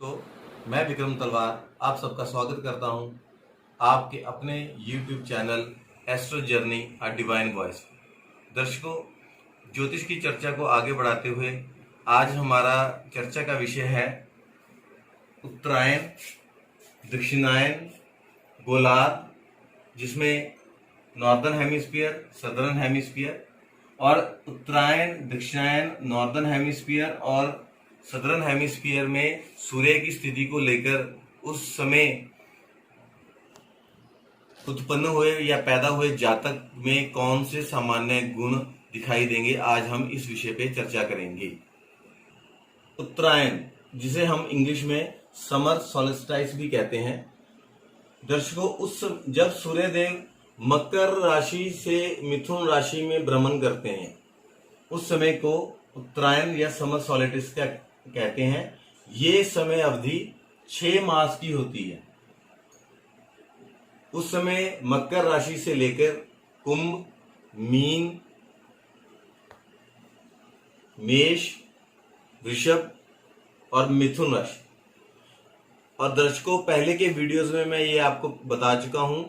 तो मैं विक्रम तलवार आप सबका स्वागत करता हूं आपके अपने YouTube channel astro journey a divine voice. दर्शकों, ज्योतिष की चर्चा को आगे बढ़ाते हुए आज हमारा चर्चा का विषय है उत्तरायण, दक्षिणायन, गोलार्ध, जिसमें नॉर्दर्न हेमिस्फीयर, सदर्न हेमिस्फीयर और उत्तरायण, दक्षिणायन, नॉर्दर्न हेमिस्फीयर और सदर्न हेमिस्फीयर में सूर्य की स्थिति को लेकर उस समय उत्पन्न हुए या पैदा हुए जातक में कौन से सामान्य गुण दिखाई देंगे, आज हम इस विषय पे चर्चा करेंगे। उत्तरायण, जिसे हम इंग्लिश में समर सॉल्स्टिस भी कहते हैं। दर्शकों, जब सूर्यदेव मकर राशि से मिथुन राशि में भ्रमण करते हैं उस समय को उत्तरायण या समर सॉल्स्टिस का कहते हैं। ये समय अवधि 6 मास की होती है। उस समय मकर राशि से लेकर कुंभ, मीन, मेष, वृषभ और मिथुन राशि। और दर्शकों, पहले के वीडियोस में मैं ये आपको बता चुका हूं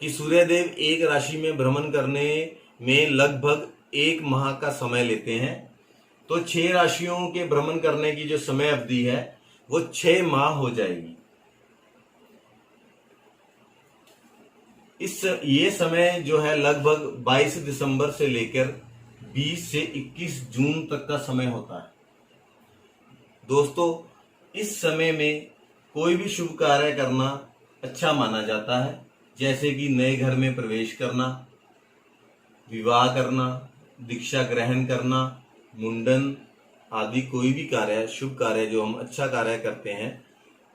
कि सूर्यदेव एक राशि में भ्रमण करने में लगभग 1 माह का समय लेते हैं। तो 6 राशियों के भ्रमण करने की जो समय अवधि है वो 6 माह हो जाएगी। ये समय जो है लगभग 22 दिसंबर से लेकर 20 से 21 जून तक का समय होता है। दोस्तों, इस समय में कोई भी शुभ कार्य करना अच्छा माना जाता है, जैसे कि नए घर में प्रवेश करना, विवाह करना, दीक्षा ग्रहण करना, मुंडन आदि कोई भी कार्य, शुभ कार्य जो हम अच्छा कार्य करते हैं,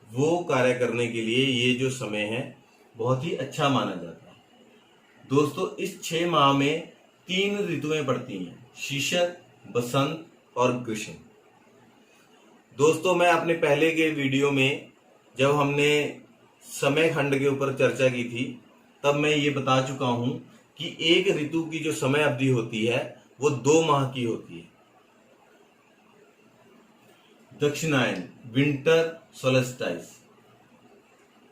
वो कार्य करने के लिए ये जो समय है बहुत ही अच्छा माना जाता है। दोस्तों, इस 6 माह में 3 ऋतुएं पड़ती हैं, शीशिर, बसंत और ग्रीष्म। दोस्तों, मैं अपने पहले के वीडियो में जब हमने समय खंड के ऊपर चर्चा की थी तब मैं ये बता चुका हूं कि एक ऋतु की जो समय अवधि होती है वो 2 माह की होती है। दक्षिणायन, विंटर सोल्स्टिस।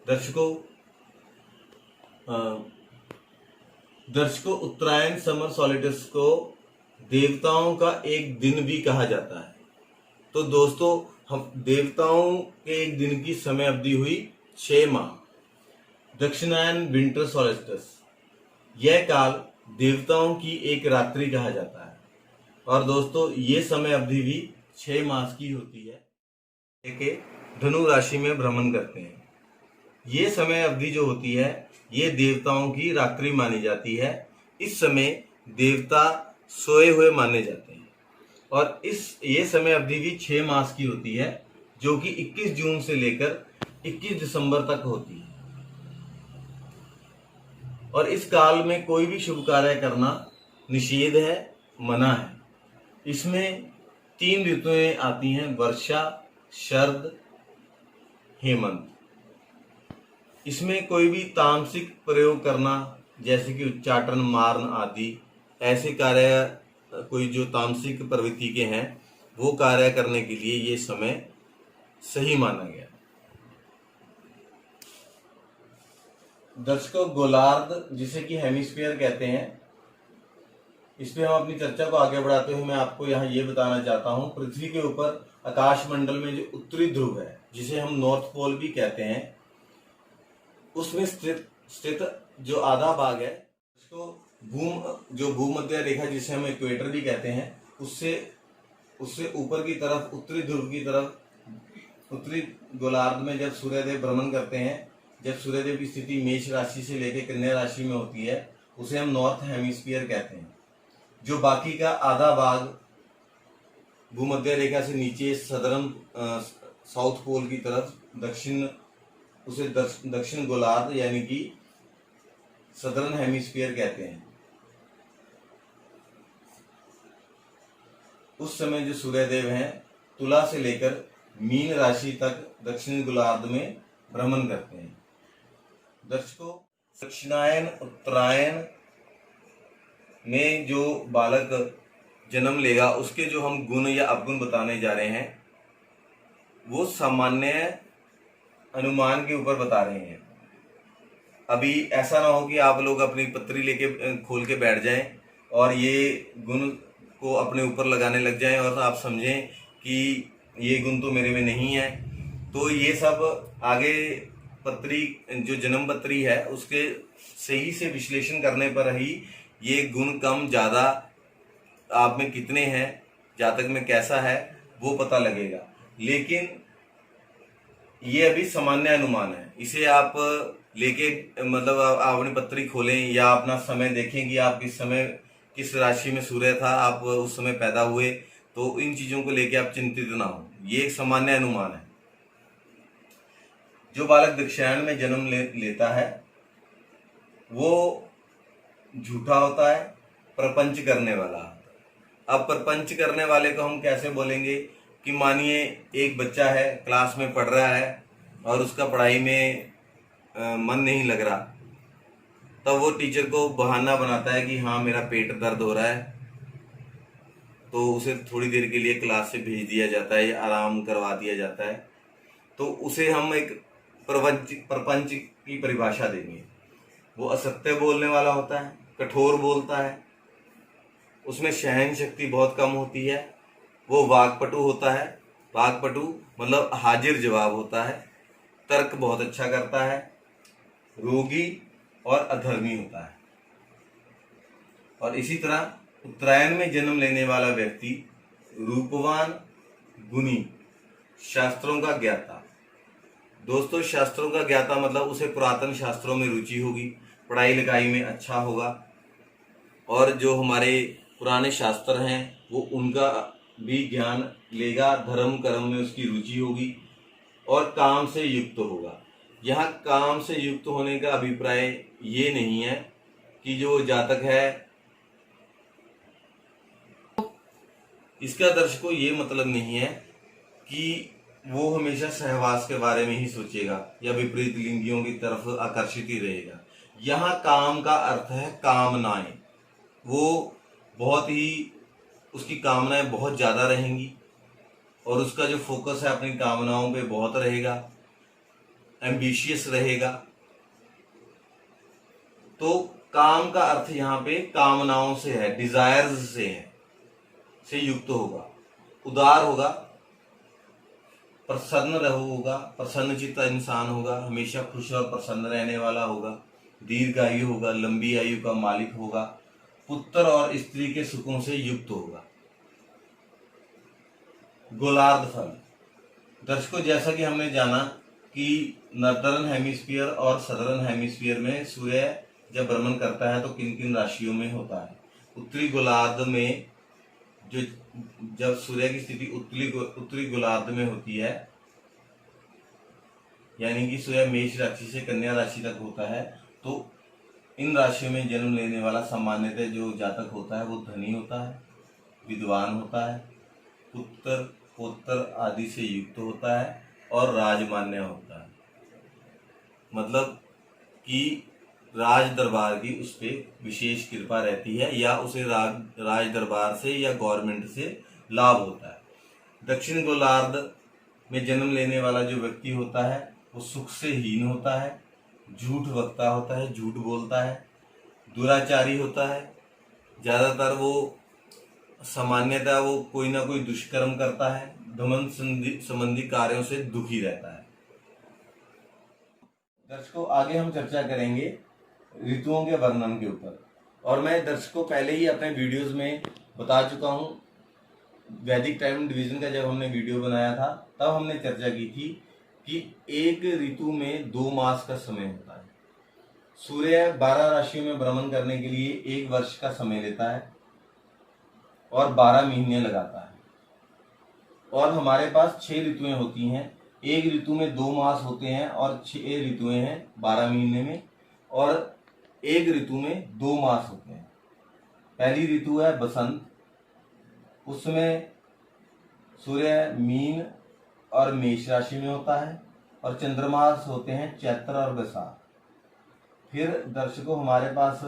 दर्शकों, उत्तरायण समर सॉल्स्टिस को देवताओं का एक दिन भी कहा जाता है। तो दोस्तों, हम देवताओं के एक दिन की समय अवधि हुई 6 माह। दक्षिणायन विंटर सॉल्स्टिस, यह काल देवताओं की एक रात्रि कहा जाता है। और दोस्तों, ये समय अवधि भी 6 मास की होती है। के धनु राशि में भ्रमण करते हैं। ये समय अवधि जो होती है ये देवताओं की रात्रि मानी जाती है। इस समय देवता सोए हुए माने जाते हैं और ये समय अवधि भी 6 मास की होती है, जो कि 21 जून से लेकर 21 दिसंबर तक होती है। और इस काल में कोई भी शुभ कार्य करना निषेध है, मना है। इसमें 3 ऋतुएं आती हैं, वर्षा, शरद, हेमंत। इसमें कोई भी तामसिक प्रयोग करना, जैसे कि उच्चाटन, मारन आदि ऐसे कार्य, कोई जो तामसिक प्रवृत्ति के हैं वो कार्य करने के लिए ये समय सही माना गया। दर्शकों, गोलार्ध, जिसे कि हेमिस्फीयर कहते हैं, इस पे हम अपनी चर्चा को आगे बढ़ाते हुए मैं आपको यहाँ ये बताना चाहता हूँ, पृथ्वी के ऊपर आकाश मंडल में जो उत्तरी ध्रुव है, जिसे हम नॉर्थ पोल भी कहते हैं, उसमें स्थित जो आधा भाग है उसको जो भूमध्य रेखा, जिसे हम इक्वेटर भी कहते हैं, उससे ऊपर की तरफ उत्तरी ध्रुव की तरफ, उत्तरी गोलार्ध में जब सूर्यदेव भ्रमण करते हैं, जब सूर्यदेव की स्थिति मेष राशि से लेकर कन्या राशि में होती है, उसे हम नॉर्थ हेमिस्फीयर कहते हैं। जो बाकी का आधा भाग भूमध्य रेखा से नीचे सदर्न साउथ पोल की तरफ दक्षिण गोलार्ध यानी कि सदर्न हेमिस्फीयर कहते हैं। उस समय जो सूर्यदेव हैं तुला से लेकर मीन राशि तक दक्षिण गोलार्ध में भ्रमण करते हैं। दर्शकों, दक्षिणायन उत्तरायण में जो बालक जन्म लेगा उसके जो हम गुण या अवगुण बताने जा रहे हैं, वो सामान्य अनुमान के ऊपर बता रहे हैं। अभी ऐसा ना हो कि आप लोग अपनी पत्री लेके खोल के बैठ जाएं और ये गुण को अपने ऊपर लगाने लग जाएं और आप समझें कि ये गुण तो मेरे में नहीं है। तो ये सब आगे पत्री जो जन्म पत्री है उसके सही से विश्लेषण करने पर ही ये गुण कम ज़्यादा आप में कितने हैं, जातक में कैसा है, वो पता लगेगा। लेकिन ये अभी सामान्य अनुमान है। इसे आप लेके मतलब आप अपनी पत्री खोलें या अपना समय देखें कि आप किस समय किस राशि में सूर्य था, आप उस समय पैदा हुए, तो इन चीज़ों को लेके आप चिंतित ना हो। ये एक सामान्य अनुमान है। जो बालक दक्षिणायन में जन्म लेता है वो झूठा होता है, प्रपंच करने वाला। अब प्रपंच करने वाले को हम कैसे बोलेंगे कि मानिए एक बच्चा है, क्लास में पढ़ रहा है और उसका पढ़ाई में मन नहीं लग रहा, तब वो टीचर को बहाना बनाता है कि हाँ मेरा पेट दर्द हो रहा है, तो उसे थोड़ी देर के लिए क्लास से भेज दिया जाता है या आराम करवा दिया जाता है। तो उसे हम एक प्रपंच की परिभाषा देंगे। वो असत्य बोलने वाला होता है, कठोर बोलता है, उसमें सहन शक्ति बहुत कम होती है, वो वाक्पटु होता है। वाक्पटु मतलब हाजिर जवाब होता है, तर्क बहुत अच्छा करता है, रोगी और अधर्मी होता है। और इसी तरह उत्तरायण में जन्म लेने वाला व्यक्ति रूपवान, गुणी, शास्त्रों का ज्ञाता। दोस्तों शास्त्रों का ज्ञाता मतलब उसे पुरातन शास्त्रों में रुचि होगी, पढ़ाई लिखाई में अच्छा होगा और जो हमारे पुराने शास्त्र हैं वो उनका भी ज्ञान लेगा, धर्म कर्म में उसकी रुचि होगी और काम से युक्त होगा। यहाँ काम से युक्त होने का अभिप्राय ये नहीं है कि जो जातक है इसका दर्शकों ये मतलब नहीं है कि वो हमेशा सहवास के बारे में ही सोचेगा या विपरीत लिंगियों की तरफ आकर्षित ही रहेगा। यहाँ काम का अर्थ है कामनाएं। वो बहुत ही उसकी कामनाएं बहुत ज़्यादा रहेंगी और उसका जो फोकस है अपनी कामनाओं पे बहुत रहेगा, एम्बिशियस रहेगा। तो काम का अर्थ यहाँ पे कामनाओं से है, डिजायर्स से युक्त होगा, उदार होगा, प्रसन्न होगा, प्रसन्नचित्त इंसान होगा, हमेशा खुश और प्रसन्न रहने वाला होगा, दीर्घायु होगा, लंबी आयु का मालिक होगा, पुत्र और स्त्री के सुखों से युक्त होगा। गोलार्ध फल। दर्शकों जैसा कि हमने जाना कि नॉर्दर्न हेमिस्फीयर और सदर्न हेमिस्फीयर में सूर्य जब भ्रमण करता है तो किन किन राशियों में होता है। उत्तरी गोलार्ध में जो जब सूर्य की स्थिति उत्तरी गोलार्ध में होती है, यानी कि सूर्य मेष राशि से कन्या राशि तक होता है, तो इन राशियों में जन्म लेने वाला सामान्यतः जो जातक होता है वो धनी होता है, विद्वान होता है, पुत्र पौत्र आदि से युक्त होता है और राजमान्य होता है। मतलब कि राज दरबार की उस पर विशेष कृपा रहती है या उसे राज दरबार से या गवर्नमेंट से लाभ होता है। दक्षिण गोलार्ध में जन्म लेने वाला जो व्यक्ति होता है वो सुख से हीन होता है, झूठ वक्ता होता है, झूठ बोलता है, दुराचारी होता है, ज़्यादातर वो सामान्यतः वो कोई ना कोई दुष्कर्म करता है, धमन संबंधी कार्यों से दुखी रहता है। दर्शकों आगे हम चर्चा करेंगे ऋतुओं के वर्णन के ऊपर। और मैं दर्शकों पहले ही अपने वीडियोस में बता चुका हूँ, वैदिक टाइम डिवीजन का जब हमने वीडियो बनाया था तब हमने चर्चा की थी कि एक ऋतु में 2 मास का समय होता है। सूर्य 12 राशियों में भ्रमण करने के लिए 1 वर्ष का समय लेता है और 12 महीने लगाता है। और हमारे पास 6 ऋतुएं होती हैं। एक ऋतु में 2 मास होते हैं और 6 ऋतुएं हैं 12 महीने में, और एक ऋतु में 2 मास होते हैं। पहली ऋतु है बसंत, उसमें सूर्य मीन और मेष राशि में होता है और चंद्रमास होते हैं चैत्र और बैसाख। फिर दर्शकों हमारे पास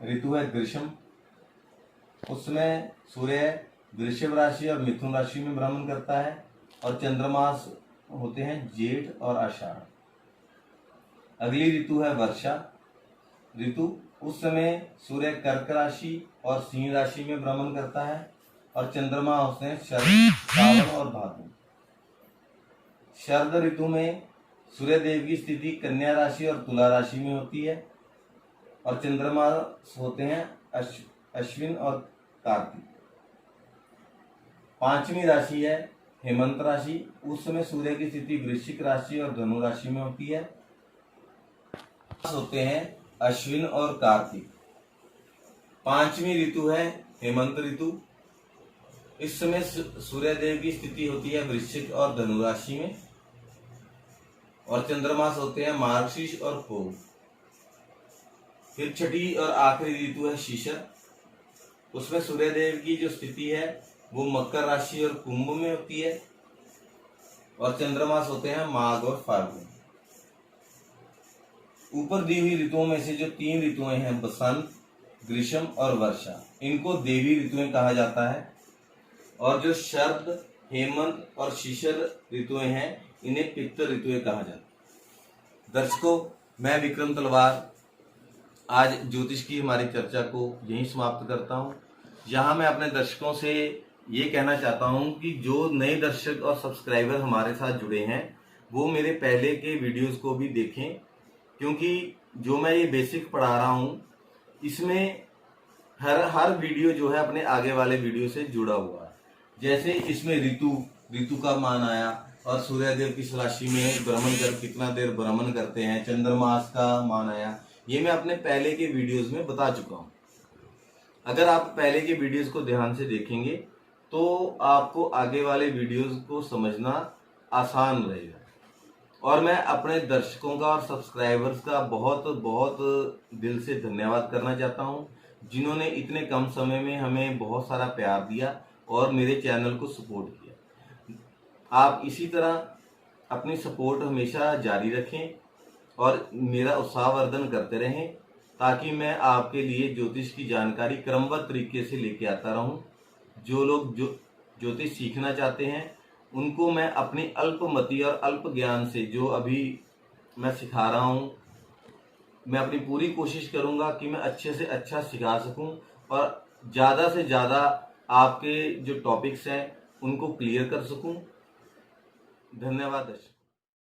ऋतु है ग्रीष्म, उसमें सूर्य वृषभ राशि और मिथुन राशि में भ्रमण करता है और चंद्रमास होते हैं जेठ और आषाढ़। अगली ऋतु है वर्षा ऋतु। उस समय सूर्य कर्क राशि और सिंह राशि में भ्रमण करता है और चंद्रमा होते हैं शरद, सावन और भादु। शरद ऋतु में सूर्य देव की स्थिति कन्या राशि और तुला राशि में होती है और चंद्रमा होते हैं अश्विन और कार्तिक। पांचवी राशि है हेमंत राशि। उस समय सूर्य की स्थिति वृश्चिक राशि और धनु राशि में होती है। होते हैं अश्विन और कार्तिक। पांचवी ऋतु है हेमंत ऋतु। इस समय सूर्य देव की स्थिति होती है वृश्चिक और धनु राशि में और चंद्रमास होते हैं मार्गशीर्ष और पोष। फिर छठी और आखिरी ऋतु है शीशर। उसमें सूर्य देव की जो स्थिति है वो मकर राशि और कुंभ में होती है और चंद्रमास होते हैं माघ और फाल्गुन। ऊपर दी हुई ऋतुओं में से जो तीन ऋतुएं हैं बसंत, ग्रीष्म और वर्षा, इनको देवी ऋतुएं कहा जाता है और जो शरद, हेमंत और शीशर ऋतुएं हैं इन्हें पित्त ऋतुएं कहा जाता है। दर्शकों, मैं विक्रम तलवार आज ज्योतिष की हमारी चर्चा को यहीं समाप्त करता हूं। यहाँ मैं अपने दर्शकों से ये कहना चाहता हूं कि जो नए दर्शक और सब्सक्राइबर हमारे साथ जुड़े हैं वो मेरे पहले के वीडियोस को भी देखें, क्योंकि जो मैं ये बेसिक पढ़ा रहा हूँ इसमें हर वीडियो जो है अपने आगे वाले वीडियो से जुड़ा हुआ है। जैसे इसमें ऋतु का मान आया और सूर्यदेव किस राशि में भ्रमण कर कितना देर भ्रमण करते हैं, चंद्रमास का मान आया, ये मैं अपने पहले के वीडियोस में बता चुका हूँ। अगर आप पहले के वीडियोस को ध्यान से देखेंगे तो आपको आगे वाले वीडियोस को समझना आसान रहेगा। और मैं अपने दर्शकों का और सब्सक्राइबर्स का बहुत बहुत दिल से धन्यवाद करना चाहता हूं, जिन्होंने इतने कम समय में हमें बहुत सारा प्यार दिया और मेरे चैनल को सपोर्ट किया। आप इसी तरह अपनी सपोर्ट हमेशा जारी रखें और मेरा उत्साहवर्धन करते रहें, ताकि मैं आपके लिए ज्योतिष की जानकारी क्रमबद्ध तरीके से लेके आता रहूं। जो लोग ज्योतिष सीखना चाहते हैं उनको मैं अपनी अल्पमति और अल्प ज्ञान से जो अभी मैं सिखा रहा हूँ, मैं अपनी पूरी कोशिश करूँगा कि मैं अच्छे से अच्छा सिखा सकूँ और ज़्यादा से ज़्यादा आपके जो टॉपिक्स हैं उनको क्लियर कर सकूँ। धन्यवाद दर्शक।